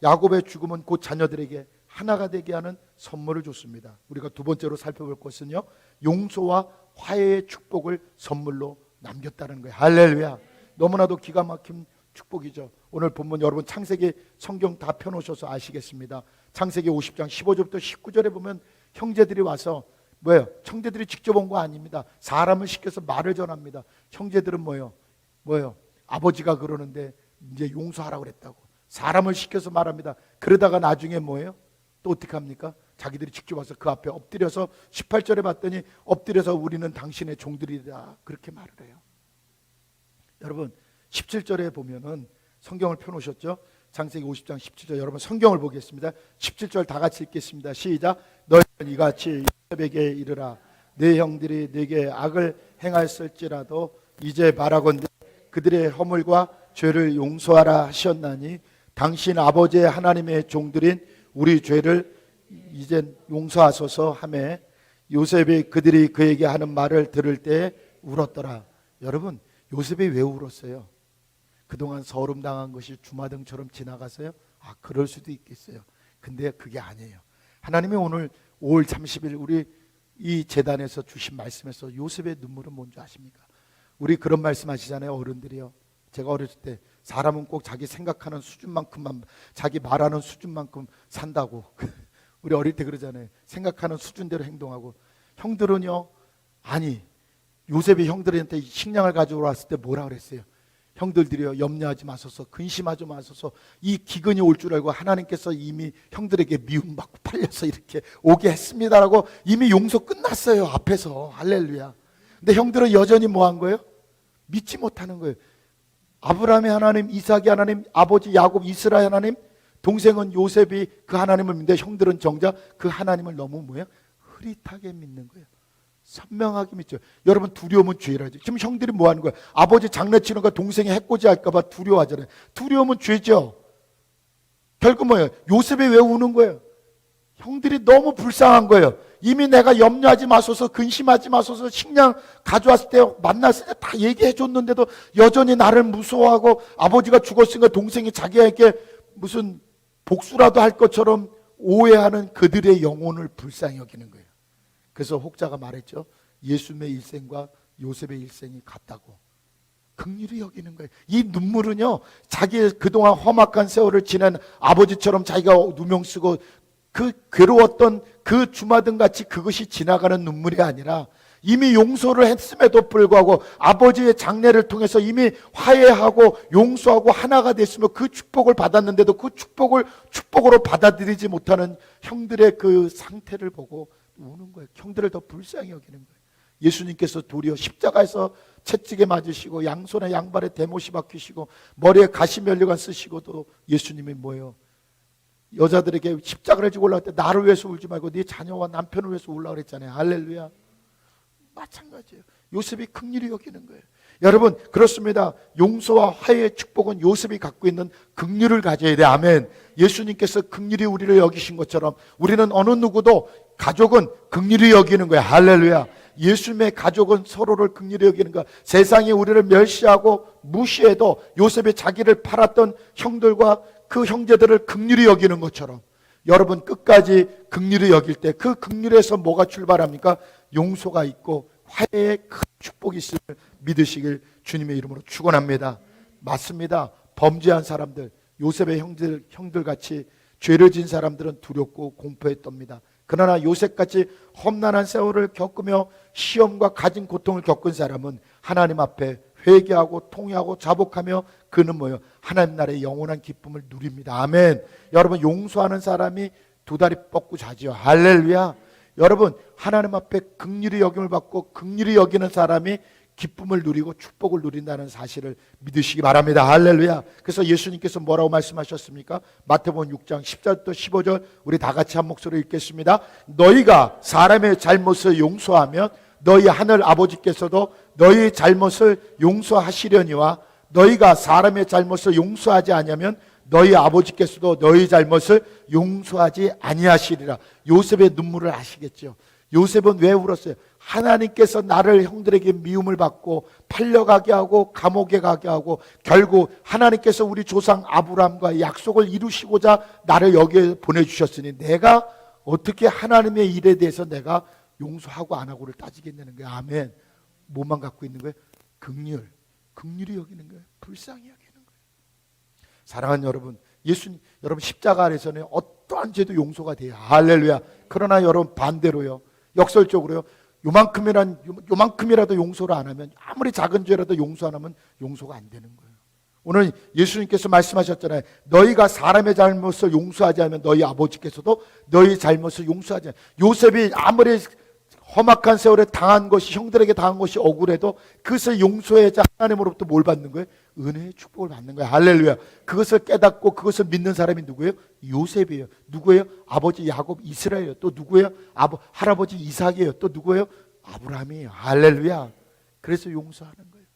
야곱의 죽음은 곧 자녀들에게 하나가 되게 하는 선물을 줬습니다. 우리가 두 번째로 살펴볼 것은요, 용서와 화해의 축복을 선물로 남겼다는 거예요. 할렐루야. 너무나도 기가 막힌 축복이죠. 오늘 본문 여러분 창세기 성경 다 펴놓으셔서 아시겠습니다. 창세기 50장 15절부터 19절에 보면 형제들이 와서 뭐예요? 형제들이 직접 온 거 아닙니다. 사람을 시켜서 말을 전합니다. 형제들은 뭐예요? 아버지가 그러는데 이제 용서하라고 그랬다고 사람을 시켜서 말합니다. 그러다가 나중에 뭐예요? 또 어떻게 합니까? 자기들이 직접 와서 그 앞에 엎드려서 18절에 봤더니 엎드려서 우리는 당신의 종들이다 그렇게 말을 해요. 여러분 17절에 보면은 성경을 펴놓으셨죠? 창세기 50장 17절 여러분 성경을 보겠습니다. 17절 다 같이 읽겠습니다. 시작. 너희는 이같이 요셉에게 이르라. 내 형들이 네게 악을 행하였을지라도 이제 바라건대 그들의 허물과 죄를 용서하라 하셨나니 당신 아버지의 하나님의 종들인 우리 죄를 이제 용서하소서 하매 요셉이 그들이 그에게 하는 말을 들을 때 울었더라. 여러분 요셉이 왜 울었어요? 그동안 서름당한 것이 주마등처럼 지나가서요? 그럴 수도 있겠어요. 근데 그게 아니에요. 하나님이 오늘 5월 30일 우리 이 재단에서 주신 말씀에서 요셉의 눈물은 뭔지 아십니까? 우리 그런 말씀 하시잖아요. 어른들이요. 제가 어렸을 때 사람은 꼭 자기 생각하는 수준만큼만 자기 말하는 수준만큼 산다고 우리 어릴 때 그러잖아요. 생각하는 수준대로 행동하고. 형들은요, 아니 요셉이 형들한테 식량을 가져오러 왔을 때 뭐라 그랬어요? 형들들이요, 염려하지 마소서, 근심하지 마소서, 이 기근이 올 줄 알고 하나님께서 이미 형들에게 미움받고 팔려서 이렇게 오게 했습니다라고 이미 용서 끝났어요. 앞에서. 할렐루야. 근데 형들은 여전히 뭐 한 거예요? 믿지 못하는 거예요. 아브라함의 하나님, 이삭의 하나님, 아버지 야곱, 이스라엘 하나님, 동생은 요셉이 그 하나님을 믿는데 형들은 정작 그 하나님을 너무 뭐예요? 흐릿하게 믿는 거예요. 선명하게 믿죠. 여러분 두려움은 죄라죠. 지금 형들이 뭐 하는 거예요? 아버지 장난치는 거 동생이 해코지 할까 봐 두려워하잖아요. 두려움은 죄죠. 결국 뭐예요? 요셉이 왜 우는 거예요? 형들이 너무 불쌍한 거예요. 이미 내가 염려하지 마소서, 근심하지 마소서, 식량 가져왔을 때 만났을 때 다 얘기해 줬는데도 여전히 나를 무서워하고 아버지가 죽었으니까 동생이 자기에게 무슨 복수라도 할 것처럼 오해하는 그들의 영혼을 불쌍히 여기는 거예요. 그래서 혹자가 말했죠. 예수님의 일생과 요셉의 일생이 같다고. 긍휼히 여기는 거예요. 이 눈물은요, 자기의 그동안 험악한 세월을 지낸 아버지처럼 자기가 누명 쓰고 그 괴로웠던 그 주마등같이 그것이 지나가는 눈물이 아니라 이미 용서를 했음에도 불구하고 아버지의 장례를 통해서 이미 화해하고 용서하고 하나가 됐으며 그 축복을 받았는데도 그 축복을 축복으로 받아들이지 못하는 형들의 그 상태를 보고 우는 거예요. 형들을 더 불쌍히 여기는 거예요. 예수님께서 도리어 십자가에서 채찍에 맞으시고 양손에 양발에 대못이 박히시고 머리에 가시면류관 쓰시고도 예수님이 뭐예요? 여자들에게 십자가를 지고 올라갈 때 나를 위해서 울지 말고 네 자녀와 남편을 위해서 울라 그랬잖아요. 할렐루야. 마찬가지예요. 요셉이 긍휼히 여기는 거예요. 여러분 그렇습니다. 용서와 화해의 축복은 요셉이 갖고 있는 긍휼을 가져야 돼. 아멘. 예수님께서 긍휼히 우리를 여기신 것처럼 우리는 어느 누구도 가족은 긍휼히 여기는 거야. 할렐루야. 예수님의 가족은 서로를 긍휼히 여기는 거야. 세상이 우리를 멸시하고 무시해도 요셉이 자기를 팔았던 형들과 그 형제들을 긍휼히 여기는 것처럼 여러분 끝까지 긍휼히 여길 때 그 긍휼에서 뭐가 출발합니까? 용서가 있고 화해의 큰 축복이 있음을 믿으시길 주님의 이름으로 축원합니다. 맞습니다. 범죄한 사람들, 요셉의 형들같이 죄를 지은 사람들은 두렵고 공포에 떱니다. 그러나 요셉같이 험난한 세월을 겪으며 시험과 가진 고통을 겪은 사람은 하나님 앞에 회개하고 통회하고 자복하며 그는 뭐예요? 하나님 나라의 영원한 기쁨을 누립니다. 아멘. 여러분, 용서하는 사람이 두 다리 뻗고 자지요. 할렐루야. 여러분, 하나님 앞에 긍휼히 여김을 받고 긍휼히 여기는 사람이 기쁨을 누리고 축복을 누린다는 사실을 믿으시기 바랍니다. 할렐루야. 그래서 예수님께서 뭐라고 말씀하셨습니까? 마태복음 6장 10절부터 15절 우리 다 같이 한 목소리로 읽겠습니다. 너희가 사람의 잘못을 용서하면 너희 하늘 아버지께서도 너희 잘못을 용서하시려니와 너희가 사람의 잘못을 용서하지 아니하면 너희 아버지께서도 너희 잘못을 용서하지 아니하시리라. 요셉의 눈물을 아시겠죠? 요셉은 왜 울었어요? 하나님께서 나를 형들에게 미움을 받고 팔려가게 하고 감옥에 가게 하고 결국 하나님께서 우리 조상 아브라함과 약속을 이루시고자 나를 여기에 보내주셨으니 내가 어떻게 하나님의 일에 대해서 내가 용서하고 안 하고를 따지겠냐는 거예요. 아멘. 뭐만 갖고 있는 거예요? 긍휼히 여기는 거예요. 불쌍히 여기는 거예요. 사랑하는 여러분, 예수님, 여러분 십자가 아래서는 어떠한 죄도 용서가 돼요. 할렐루야. 그러나 여러분 반대로요, 역설적으로요, 요만큼이라도 용서를 안 하면, 아무리 작은 죄라도 용서 안 하면 용서가 안 되는 거예요. 오늘 예수님께서 말씀하셨잖아요. 너희가 사람의 잘못을 용서하지 않으면 너희 아버지께서도 너희 잘못을 용서하지 않아요. 요셉이 아무리 험악한 세월에 당한 것이, 형들에게 당한 것이 억울해도 그것을 용서해야지 하나님으로부터 뭘 받는 거예요? 은혜의 축복을 받는 거예요. 할렐루야. 그것을 깨닫고 그것을 믿는 사람이 누구예요? 요셉이에요. 누구예요? 아버지 야곱, 이스라엘이에요. 또 누구예요? 할아버지 이삭이에요. 또 누구예요? 아브라함이에요. 할렐루야. 그래서 용서하는 거예요.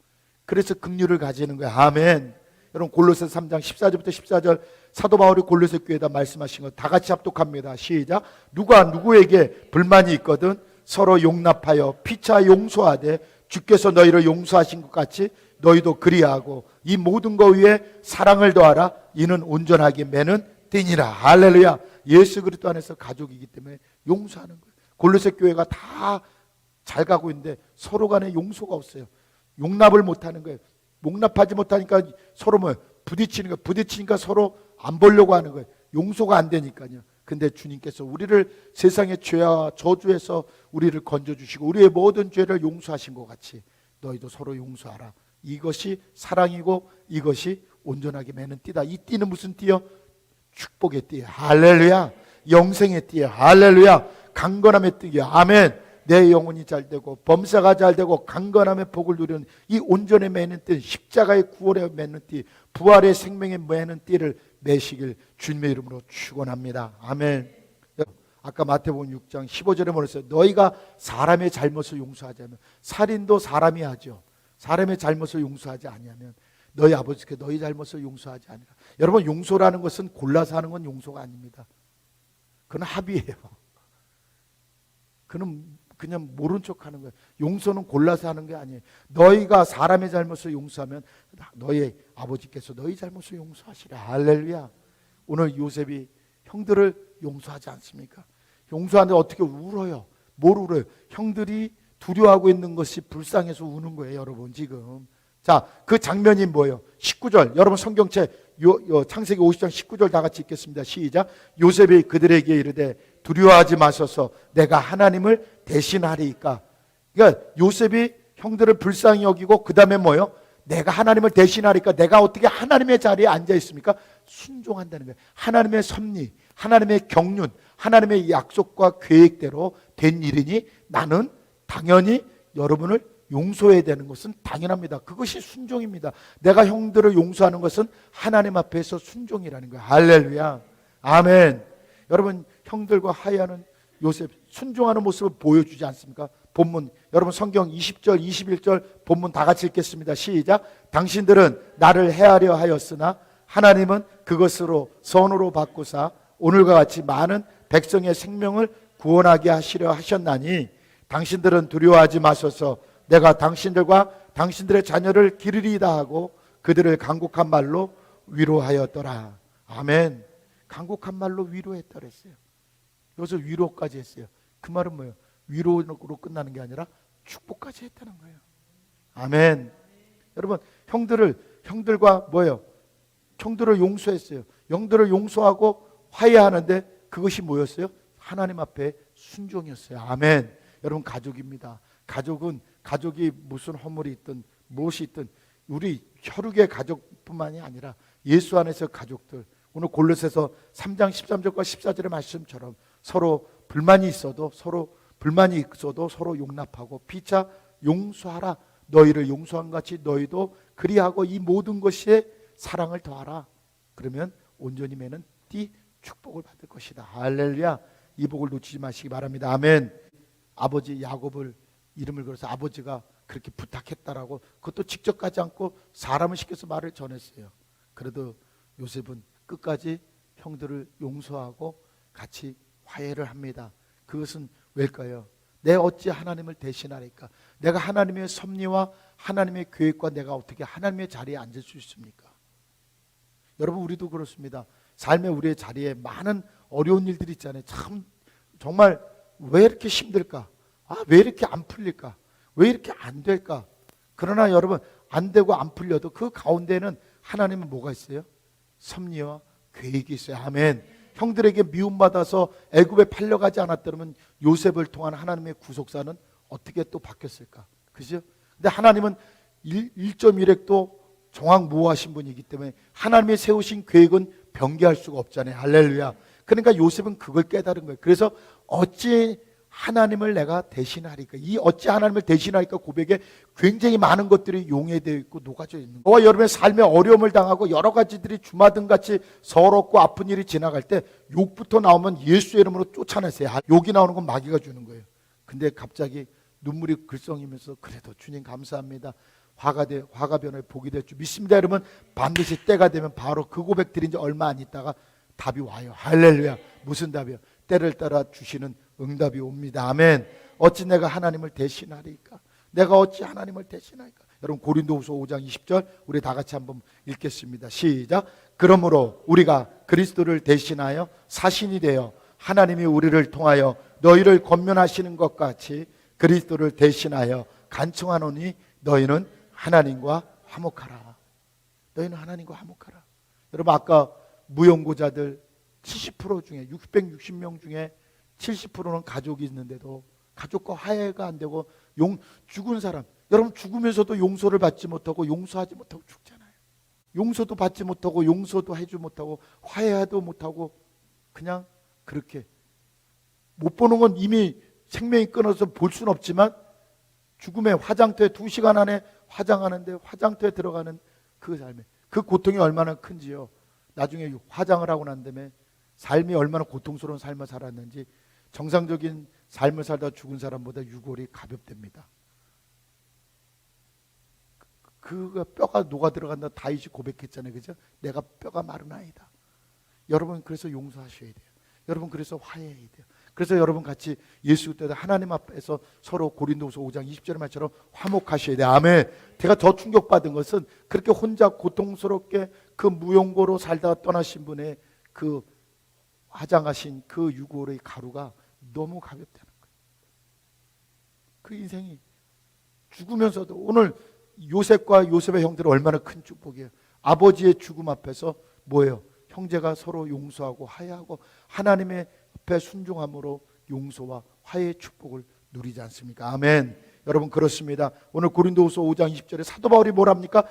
그래서 긍휼을 가지는 거예요. 아멘. 여러분, 골로새서 3장 14절부터 14절 사도 바울이 골로새 교회에다 말씀하신 거 다 같이 합독합니다. 시작. 누가 누구에게 불만이 있거든 서로 용납하여 피차 용서하되 주께서 너희를 용서하신 것 같이 너희도 그리하고 이 모든 것 위에 사랑을 더하라. 이는 온전하게 매는 띠니라. 할렐루야. 예수 그리스도 안에서 가족이기 때문에 용서하는 거예요. 골로새 교회가 다 잘 가고 있는데 서로 간에 용서가 없어요. 용납을 못하는 거예요. 용납하지 못하니까 서로 뭐 부딪히는 거예요. 부딪히니까 서로 안 보려고 하는 거예요. 용서가 안 되니까요. 근데 주님께서 우리를 세상의 죄와 저주에서 우리를 건져주시고 우리의 모든 죄를 용서하신 것 같이 너희도 서로 용서하라. 이것이 사랑이고 이것이 온전하게 매는 띠다. 이 띠는 무슨 띠요? 축복의 띠예요. 할렐루야. 영생의 띠예요. 할렐루야. 강건함의 띠예요. 아멘. 내 영혼이 잘되고 범사가 잘되고 강건함의 복을 누리는 이 온전히 매는 띠, 십자가의 구원에 매는 띠, 부활의 생명에 매는 띠를 매시길 주님의 이름으로 축원합니다. 아멘. 아까 마태복음 6장 15절에 뭐랬어요? 너희가 사람의 잘못을 용서하지 않으면, 살인도 사람이 하죠. 사람의 잘못을 용서하지 아니하면 너희 아버지께 너희 잘못을 용서하지 아니라. 여러분, 용서라는 것은 골라서 하는 건 용서가 아닙니다. 그건 합의예요. 그는 그냥 모른 척 하는 거예요. 용서는 골라서 하는 게 아니에요. 너희가 사람의 잘못을 용서하면 너희 아버지께서 너희 잘못을 용서하시라. 할렐루야. 오늘 요셉이 형들을 용서하지 않습니까? 용서하는데 어떻게 울어요? 뭘 울어요? 형들이 두려워하고 있는 것이 불쌍해서 우는 거예요, 여러분 지금. 자, 그 장면이 뭐예요? 19절. 여러분 성경책 창세기 50장 19절 다 같이 읽겠습니다. 시작. 요셉이 그들에게 이르되 두려워하지 마소서 내가 하나님을 대신하리이까. 그러니까 요셉이 형들을 불쌍히 여기고 그 다음에 뭐예요? 내가 하나님을 대신하리까. 내가 어떻게 하나님의 자리에 앉아 있습니까? 순종한다는 거예요. 하나님의 섭리, 하나님의 경륜, 하나님의 약속과 계획대로 된 일이니 나는 당연히 여러분을 용서해야 되는 것은 당연합니다. 그것이 순종입니다. 내가 형들을 용서하는 것은 하나님 앞에서 순종이라는 거예요. 할렐루야. 아멘. 여러분, 형들과 화해하는 요셉, 순종하는 모습을 보여주지 않습니까? 본문, 여러분 성경 20절 21절 본문 다 같이 읽겠습니다. 시작. 당신들은 나를 해하려 하였으나 하나님은 그것으로 선으로 바꾸사 오늘과 같이 많은 백성의 생명을 구원하게 하시려 하셨나니 당신들은 두려워하지 마소서 내가 당신들과 당신들의 자녀를 기르리이다 하고 그들을 간곡한 말로 위로하였더라. 아멘. 간곡한 말로 위로했다 그랬어요. 여기서 위로까지 했어요. 그 말은 뭐예요? 위로로 끝나는 게 아니라 축복까지 했다는 거예요. 아멘. 여러분, 형들과 뭐예요? 형들을 용서했어요. 형들을 용서하고 화해하는데 그것이 뭐였어요? 하나님 앞에 순종이었어요. 아멘. 여러분, 가족입니다. 가족이 무슨 허물이 있든 무엇이 있든 우리 혈육의 가족뿐만이 아니라 예수 안에서 가족들, 오늘 골로새서 3장 13절과 14절의 말씀처럼 서로 불만이 있어도 서로 용납하고 피차 용서하라. 너희를 용서한 같이 너희도 그리하고 이 모든 것에 사랑을 더하라. 그러면 온전히 매는 띠 축복을 받을 것이다. 할렐루야. 이 복을 놓치지 마시기 바랍니다. 아멘. 아버지 야곱을 이름을 걸어서 아버지가 그렇게 부탁했다라고, 그것도 직접 가지 않고 사람을 시켜서 말을 전했어요. 그래도 요셉은 끝까지 형들을 용서하고 같이 화해를 합니다. 그것은 왜일까요? 내 어찌 하나님을 대신하리까? 내가 하나님의 섭리와 하나님의 계획과 내가 어떻게 하나님의 자리에 앉을 수 있습니까? 여러분, 우리도 그렇습니다. 삶의 우리의 자리에 많은 어려운 일들이 있잖아요. 참 정말 왜 이렇게 힘들까? 왜 이렇게 안 풀릴까? 왜 이렇게 안 될까? 그러나 여러분, 안 되고 안 풀려도 그 가운데는 하나님은 뭐가 있어요? 섭리와 계획이 있어요. 아멘. 형들에게 미움받아서 애굽에 팔려가지 않았더라면 요셉을 통한 하나님의 구속사는 어떻게 또 바뀌었을까? 그죠? 근데 하나님은 1.1획도 정확무오하신 분이기 때문에 하나님의 세우신 계획은 변개할 수가 없잖아요. 할렐루야. 그러니까 요셉은 그걸 깨달은 거예요. 그래서 어찌 하나님을 내가 대신하리까? 이 어찌 하나님을 대신하리까 고백에 굉장히 많은 것들이 용해되어 있고 녹아져 있는 거예요. 저와 여러분의 삶에 어려움을 당하고 여러 가지들이 주마등같이 서럽고 아픈 일이 지나갈 때 욕부터 나오면 예수의 이름으로 쫓아내세요. 욕이 나오는 건 마귀가 주는 거예요. 근데 갑자기 눈물이 글썽이면서 그래도 주님 감사합니다. 화가 변해 복이 될 줄 믿습니다. 여러분, 반드시 때가 되면 바로 그 고백 드린 지 얼마 안 있다가 답이 와요. 할렐루야. 무슨 답이요? 때를 따라 주시는 응답이 옵니다. 아멘. 어찌 내가 하나님을 대신하리까? 내가 어찌 하나님을 대신하리까? 여러분, 고린도후서 5장 20절 우리 다 같이 한번 읽겠습니다. 시작. 그러므로 우리가 그리스도를 대신하여 사신이 되어 하나님이 우리를 통하여 너희를 권면하시는 것 같이 그리스도를 대신하여 간청하노니 너희는 하나님과 화목하라. 너희는 하나님과 화목하라. 여러분, 아까 무용고자들 70% 중에 660명 중에 70%는 가족이 있는데도 가족과 화해가 안 되고 죽은 사람, 여러분 죽으면서도 용서를 받지 못하고 용서하지 못하고 죽잖아요. 용서도 받지 못하고 용서도 해주지 못하고 화해도 못하고 그냥 그렇게 못 보는 건 이미 생명이 끊어서 볼 수는 없지만 죽음의 화장터에 2시간 안에 화장하는데 화장터에 들어가는 그 삶에 그 고통이 얼마나 큰지요. 나중에 화장을 하고 난 다음에 삶이 얼마나 고통스러운 삶을 살았는지 정상적인 삶을 살다 죽은 사람보다 유골이 가볍답니다. 그가 뼈가 녹아 들어간다 다윗이 고백했잖아요. 그죠? 내가 뼈가 마른 아이다. 여러분, 그래서 용서하셔야 돼요. 여러분, 그래서 화해해야 돼요. 그래서 여러분 같이 예수 때도 하나님 앞에서 서로 고린도후서 5장 20절의 말처럼 화목하셔야 돼요. 아멘. 제가 더 충격받은 것은 그렇게 혼자 고통스럽게 그 무용고로 살다가 떠나신 분의 그 화장하신 그 유골의 가루가 너무 가볍다는 거예요. 그 인생이 죽으면서도 오늘 요셉과 요셉의 형들은 얼마나 큰 축복이에요. 아버지의 죽음 앞에서 뭐예요? 형제가 서로 용서하고 화해하고 하나님의 앞에 순종함으로 용서와 화해의 축복을 누리지 않습니까? 아멘. 여러분, 그렇습니다. 오늘 고린도후서 5장 20절에 사도 바울이 뭐랍니까?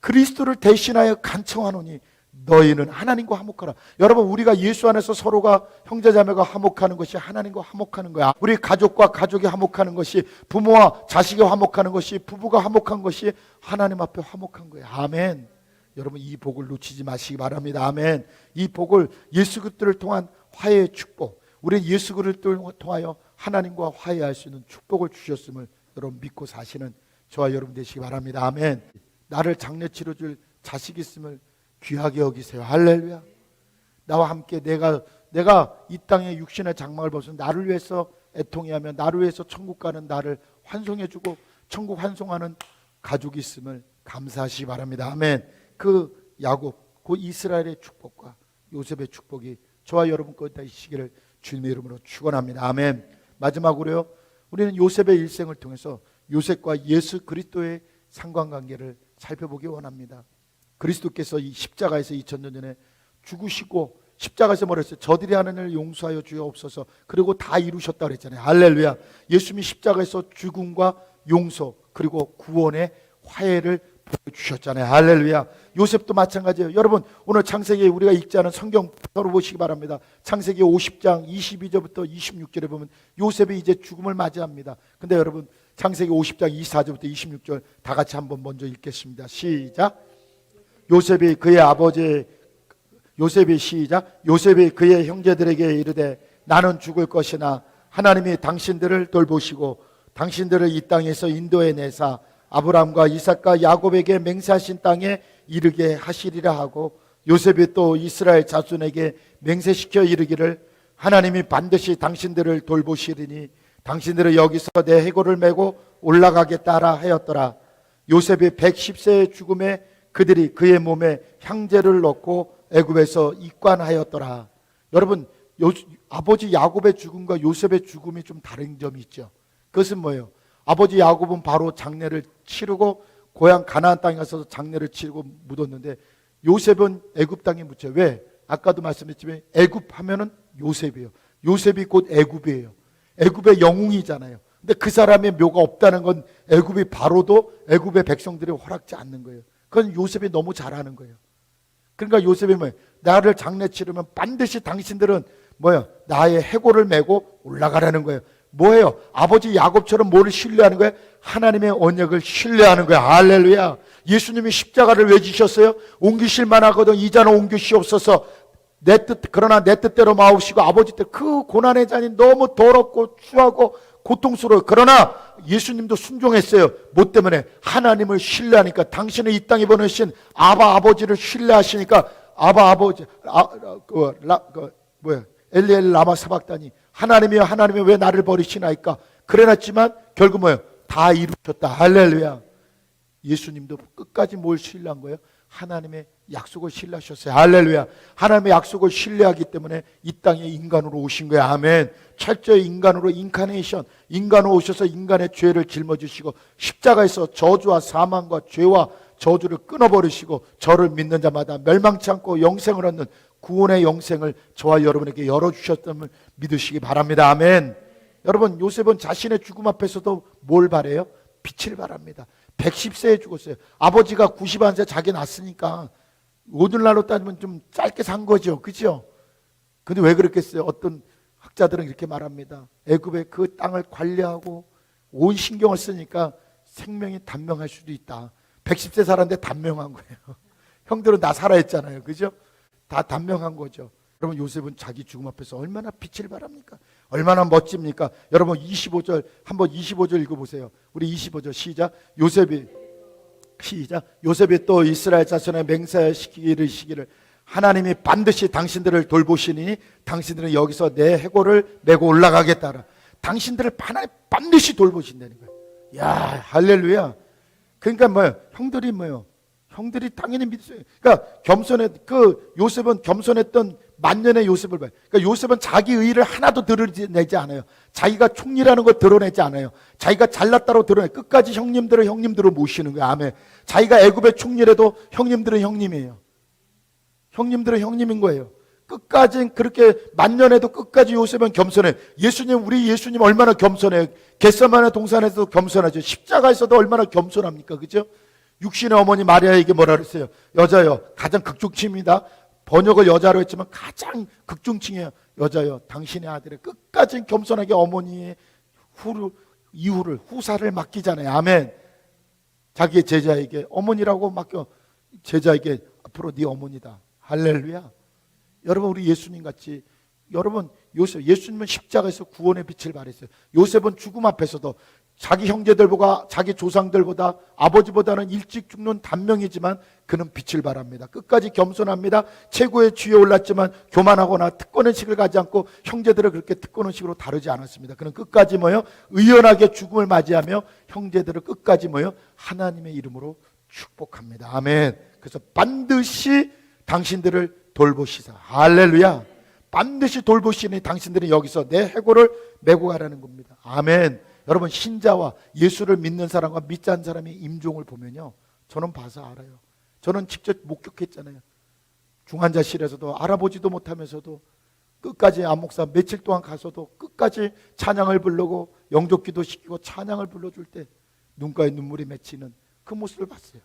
그리스도를 대신하여 간청하노니 너희는 하나님과 화목하라. 여러분, 우리가 예수 안에서 서로가 형제자매가 화목하는 것이 하나님과 화목하는 거야. 우리 가족과 가족이 화목하는 것이, 부모와 자식이 화목하는 것이, 부부가 화목한 것이 하나님 앞에 화목한 거야. 아멘. 여러분, 이 복을 놓치지 마시기 바랍니다. 아멘. 이 복을 예수 그리스도를 통한 화해의 축복, 우리 예수 그리스도를 통하여 하나님과 화해할 수 있는 축복을 주셨음을 여러분 믿고 사시는 저와 여러분 되시기 바랍니다. 아멘. 나를 장례 치러줄 자식이 있음을 귀하게 여기세요. 할렐루야. 나와 함께 내가 이 땅의 육신의 장막을 벗은 나를 위해서 애통해하며 나를 위해서 천국 가는 나를 환송해주고 천국 환송하는 가족이 있음을 감사하시기 바랍니다. 아멘. 그 야곱, 그 이스라엘의 축복과 요셉의 축복이 저와 여러분 거기다 있으시기를 주님의 이름으로 축원합니다. 아멘. 마지막으로요, 우리는 요셉의 일생을 통해서 요셉과 예수 그리스도의 상관관계를 살펴보기 원합니다. 그리스도께서 이 십자가에서 2000년 전에 죽으시고 십자가에서 뭐라 했어요? 저들이 하는 일을 용서하여 주옵소서. 그리고 다 이루셨다 그랬잖아요. 할렐루야. 예수님이 십자가에서 죽음과 용서 그리고 구원의 화해를 주셨잖아요. 할렐루야. 요셉도 마찬가지예요. 여러분 오늘 창세기 우리가 읽지 않은 성경 바로 보시기 바랍니다. 창세기 50장 22절부터 26절에 보면 요셉이 이제 죽음을 맞이합니다. 근데 여러분 창세기 50장 24절부터 26절 다 같이 한번 먼저 읽겠습니다. 시작. 요셉이 그의 형제들에게 이르되 나는 죽을 것이나 하나님이 당신들을 돌보시고 당신들을 이 땅에서 인도해 내사 아브라함과 이삭과 야곱에게 맹세하신 땅에 이르게 하시리라 하고, 요셉이 또 이스라엘 자손에게 맹세시켜 이르기를 하나님이 반드시 당신들을 돌보시리니 당신들은 여기서 내 해골을 메고 올라가겠다라 하였더라. 요셉이 110세의 죽음에 그들이 그의 몸에 향제를 넣고 애굽에서 입관하였더라. 여러분 아버지 야곱의 죽음과 요셉의 죽음이 좀 다른 점이 있죠. 그것은 뭐예요? 아버지 야곱은 바로 장례를 치르고 고향 가나안 땅에 가서 장례를 치르고 묻었는데 요셉은 애굽 땅에 묻혀요. 왜? 아까도 말씀했지만 애굽 하면은 요셉이에요. 요셉이 곧 애굽이에요. 애굽의 영웅이잖아요. 근데 그 사람의 묘가 없다는 건 애굽이 바로도 애굽의 백성들이 허락지 않는 거예요. 그건 요셉이 너무 잘하는 거예요. 그러니까 요셉이 뭐예요? 나를 장례 치르면 반드시 당신들은 뭐예요? 나의 해골을 메고 올라가라는 거예요. 뭐예요? 아버지 야곱처럼 뭐를 신뢰하는 거예요? 하나님의 언약을 신뢰하는 거예요. 할렐루야. 예수님이 십자가를 왜 지셨어요? 옮기실 만하거든 이자는 옮기시옵소서. 그러나 내 뜻대로 마옵시고 아버지 뜻. 그 고난의 잔이 너무 더럽고 추하고 고통스러워요. 그러나 예수님도 순종했어요. 뭐 때문에? 하나님을 신뢰하니까. 당신을 이 땅에 보내신 아버지를 신뢰하시니까 아버지 엘리엘 라마 사박다니 하나님이여 하나님이 왜 나를 버리시나이까. 그래놨지만 결국 뭐예요? 다 이루셨다. 할렐루야. 예수님도 끝까지 뭘 신뢰한 거예요? 하나님의 약속을 신뢰하셨어요. 할렐루야. 하나님의 약속을 신뢰하기 때문에 이 땅에 인간으로 오신 거예요. 아멘. 철저히 인간으로 인카네이션, 인간으로 오셔서 인간의 죄를 짊어지시고 십자가에서 저주와 사망과 죄와 저주를 끊어버리시고 저를 믿는 자마다 멸망치 않고 영생을 얻는 구원의 영생을 저와 여러분에게 열어주셨음을 믿으시기 바랍니다. 아멘. 여러분 요셉은 자신의 죽음 앞에서도 뭘 바래요? 빛을 바랍니다. 110세에 죽었어요. 아버지가 91세 자기 낳았으니까 오늘날로 따지면 좀 짧게 산 거죠. 그죠? 근데 왜 그랬겠어요? 어떤 학자들은 이렇게 말합니다. 애굽의 그 땅을 관리하고 온 신경을 쓰니까 생명이 단명할 수도 있다. 110세 살았는데 단명한 거예요. 형들은 다 살아있잖아요. 그죠? 다 단명한 거죠. 여러분 요셉은 자기 죽음 앞에서 얼마나 빛을 발합니까? 얼마나 멋집니까? 여러분 25절 한번 25절 읽어보세요. 우리 25절 시작. 요셉이 또 이스라엘 자손에 맹세시키기를 하나님이 반드시 당신들을 돌보시니 당신들은 여기서 내 해골을 메고 올라가겠다. 당신들을 반드시 돌보신다는 거예요. 야 할렐루야. 그러니까 뭐예요? 형들이 당연히 믿었어요. 그러니까 요셉은 겸손했던 만년의 요셉을 봐요. 그러니까 요셉은 자기 의의를 하나도 드러내지 않아요. 자기가 총리라는 걸 드러내지 않아요. 자기가 잘났다고 드러내. 끝까지 형님들을 모시는 거예요. 아멘. 자기가 애굽의 총리라도 형님들은 형님이에요. 형님들은 형님인 거예요. 끝까지 그렇게 만년에도 끝까지 요셉은 겸손해. 우리 예수님 얼마나 겸손해요. 겟세마네 동산에서도 겸손하죠. 십자가에서도 얼마나 겸손합니까? 그죠? 육신의 어머니 마리아에게 뭐라 그랬어요? 여자여, 가장 극중층입니다. 번역을 여자로 했지만 가장 극중층이에요. 여자여, 당신의 아들의 끝까지 겸손하게 어머니의 후사를 맡기잖아요. 아멘. 자기의 제자에게 어머니라고 맡겨. 제자에게 앞으로 네 어머니다. 할렐루야. 여러분 우리 예수님 같이 예수님은 십자가에서 구원의 빛을 발했어요. 요셉은 죽음 앞에서도 자기 형제들보다 자기 조상들보다 아버지보다는 일찍 죽는 단명이지만 그는 빛을 발합니다. 끝까지 겸손합니다. 최고의 지위에 올랐지만 교만하거나 특권의식을 가지 않고 형제들을 그렇게 특권의식으로 다루지 않았습니다. 그는 끝까지 의연하게 죽음을 맞이하며 형제들을 끝까지 하나님의 이름으로 축복합니다. 아멘. 그래서 반드시 당신들을 돌보시사. 할렐루야. 반드시 돌보시니 당신들은 여기서 내 해골을 메고 가라는 겁니다. 아멘. 여러분 신자와 예수를 믿는 사람과 믿지 않는 사람의 임종을 보면요, 저는 봐서 알아요. 저는 직접 목격했잖아요. 중환자실에서도 알아보지도 못하면서도 끝까지 안목사 며칠 동안 가서도 끝까지 찬양을 부르고 영접기도 시키고 찬양을 불러줄 때 눈가에 눈물이 맺히는 그 모습을 봤어요.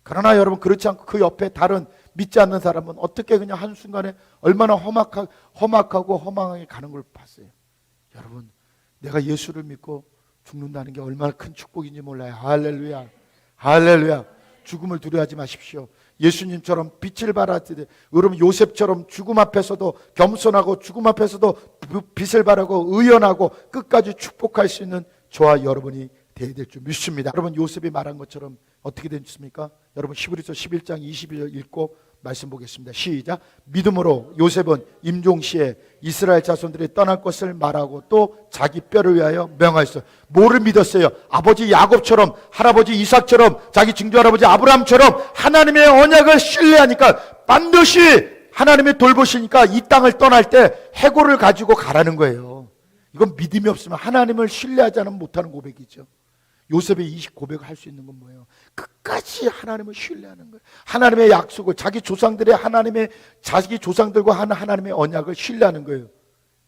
그러나 여러분 그렇지 않고 그 옆에 다른 믿지 않는 사람은 어떻게 그냥 한순간에 얼마나 험악하고 허망하게 가는 걸 봤어요. 여러분 내가 예수를 믿고 죽는다는 게 얼마나 큰 축복인지 몰라요. 할렐루야. 할렐루야. 죽음을 두려워하지 마십시오. 예수님처럼 빛을 발하듯 여러분 요셉처럼 죽음 앞에서도 겸손하고 죽음 앞에서도 빛을 발하고 의연하고 끝까지 축복할 수 있는 저와 여러분이 되어야 될 줄 믿습니다. 여러분 요셉이 말한 것처럼 어떻게 됐습니까? 여러분 히브리서 11장 20절 읽고 말씀 보겠습니다. 시작. 믿음으로 요셉은 임종시에 이스라엘 자손들이 떠날 것을 말하고 또 자기 뼈를 위하여 명하였어요. 뭐를 믿었어요? 아버지 야곱처럼, 할아버지 이삭처럼, 자기 증조할아버지 아브라함처럼 하나님의 언약을 신뢰하니까 반드시 하나님의 돌보시니까 이 땅을 떠날 때 해골을 가지고 가라는 거예요. 이건 믿음이 없으면 하나님을 신뢰하지 않으면 못하는 고백이죠. 요셉의 이 고백을 할 수 있는 건 뭐예요? 끝까지 하나님을 신뢰하는 거예요. 하나님의 약속을, 자기 조상들과 하는 하나님의 언약을 신뢰하는 거예요.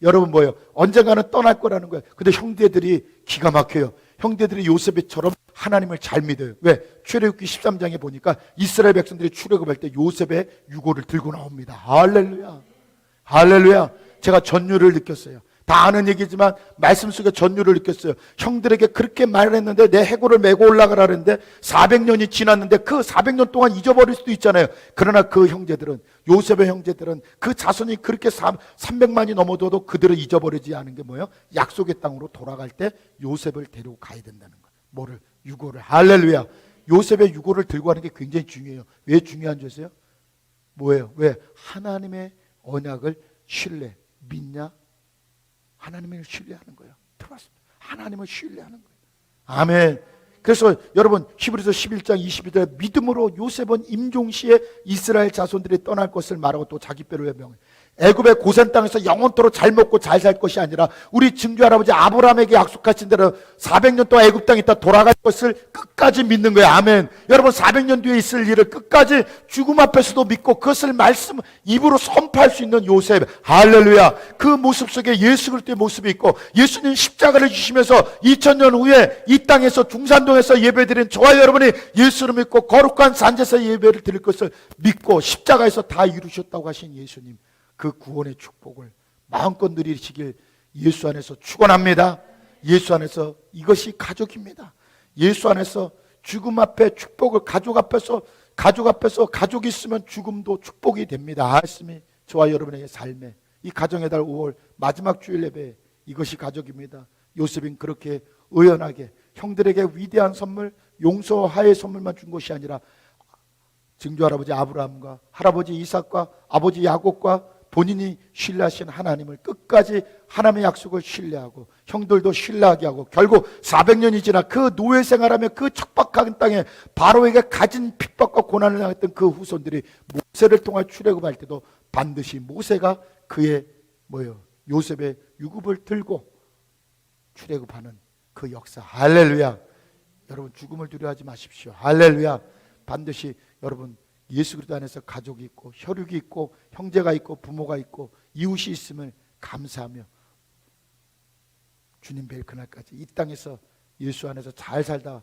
여러분 뭐예요? 언젠가는 떠날 거라는 거예요. 근데 형제들이 기가 막혀요. 형제들이 요셉처럼 하나님을 잘 믿어요. 왜? 출애굽기 13장에 보니까 이스라엘 백성들이 출애굽할 때 요셉의 유고를 들고 나옵니다. 할렐루야. 할렐루야. 제가 전율을 느꼈어요. 다 아는 얘기지만 말씀 속에 전율을 느꼈어요. 형들에게 그렇게 말을 했는데 내 해골을 메고 올라가라는데 400년이 지났는데 그 400년 동안 잊어버릴 수도 있잖아요. 그러나 그 형제들은, 요셉의 형제들은 그 자손이 그렇게 300만이 넘어도 그들은 잊어버리지 않은 게 뭐예요? 약속의 땅으로 돌아갈 때 요셉을 데리고 가야 된다는 거예요. 뭐를? 유고를. 할렐루야. 요셉의 유고를 들고 가는 게 굉장히 중요해요. 왜 중요한 줄 아세요? 뭐예요? 왜? 하나님의 언약을 믿냐? 하나님을 신뢰하는 거예요. 들어봤습니다. 하나님을 신뢰하는 거예요. 아멘. 그래서 여러분 히브리서 11장 22절에 믿음으로 요셉은 임종시에 이스라엘 자손들이 떠날 것을 말하고 또 자기 뼈를 명해. 애굽의 고센 땅에서 영원토록 잘 먹고 잘 살 것이 아니라 우리 증조할아버지 아브라함에게 약속하신 대로 400년 동안 애굽 땅에 있다 돌아갈 것을 끝까지 믿는 거예요. 아멘. 여러분 400년 뒤에 있을 일을 끝까지 죽음 앞에서도 믿고 그것을 말씀 입으로 선포할 수 있는 요셉. 할렐루야. 그 모습 속에 예수 그리스도의 모습이 있고 예수님 십자가를 주시면서 2000년 후에 이 땅에서 중산동에서 예배드린 저와 여러분이 예수를 믿고 거룩한 산제사 예배를 드릴 것을 믿고 십자가에서 다 이루셨다고 하신 예수님, 그 구원의 축복을 마음껏 누리시길 예수 안에서 축원합니다. 예수 안에서 이것이 가족입니다. 예수 안에서 죽음 앞에 축복을 가족이 있으면 죽음도 축복이 됩니다. 말씀이 저와 여러분에게 삶에 이 가정의 달 5월 마지막 주일 예배 이것이 가족입니다. 요셉은 그렇게 의연하게 형들에게 위대한 선물, 용서하의 선물만 준 것이 아니라 증조할아버지 아브라함과 할아버지 이삭과 아버지 야곱과 본인이 신뢰하신 하나님을 끝까지 하나님의 약속을 신뢰하고 형들도 신뢰하게 하고 결국 400년이 지나 그 노예 생활하며 그 척박한 땅에 바로에게 가진 핍박과 고난을 당했던 그 후손들이 모세를 통해 출애굽할 때도 반드시 모세가 그의 요셉의 유굽을 들고 출애굽하는 그 역사. 할렐루야. 여러분 죽음을 두려워하지 마십시오. 할렐루야. 반드시 여러분 예수 그리스도 안에서 가족이 있고 혈육이 있고 형제가 있고 부모가 있고 이웃이 있음을 감사하며 주님 뵐 그날까지 이 땅에서 예수 안에서 잘 살다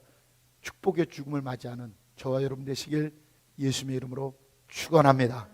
축복의 죽음을 맞이하는 저와 여러분 되시길 예수님의 이름으로 축원합니다.